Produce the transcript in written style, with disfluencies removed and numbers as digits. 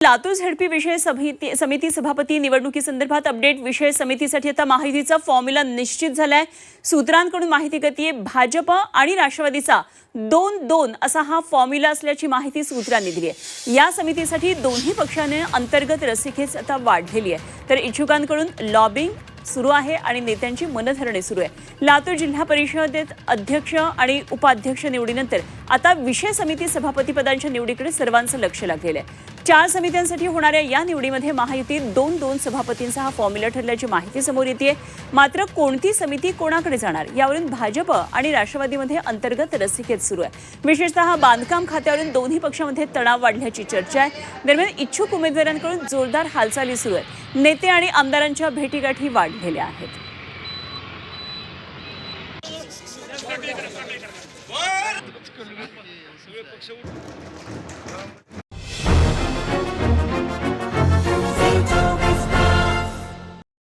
Latur ZP विषय समिती सभापती निवडणुकीसंदर्भात अपडेट विषय समितीसाठी आता माहितीचा फॉर्म्युला निश्चित झालाय। सूत्रांकडून माहिती गतीये भाजप आणि राष्ट्रवादीचा 2-2 असा हा फॉर्म्युला असल्याची माहिती सूत्रांनी दिली आहे। या समितीसाठी दोन्ही पक्षांनी अंतर्गत रस्सीखेच आता वाढलेली आहे, तर इच्छुकांकडून लॉबिंग सुरू आहे आणि नेत्यांची मनधरणी सुरू आहे। लातूर जिल्हा परिषदेत अध्यक्ष आणि उपाध्यक्ष निवडीनंतर आता विषय समिती सभापती पदांच्या निवडीकडे सर्वांचं लक्ष लागलेलं आहे। 4 समित्यांसाठी होणाऱ्या या निवडीमध्ये महायुतीत 2-2 सभापतींचा हा फॉर्म्युला ठरल्याची माहिती समोर येते। मात्र कोणती समिती कोणाकडे जाणार यावरून भाजप आणि राष्ट्रवादीमध्ये अंतर्गत रस्सीखेच सुरू आहे। विशेषतः बांधकाम खात्यावरून दोन्ही पक्षांमध्ये तणाव वाढल्याची चर्चा आहे। दरम्यान इच्छुक उमेदवारांकडून जोरदार हालचाली सुरू आहेत। नेते आणि आमदारांच्या भेटीगाठी वाढलेल्या आहेत।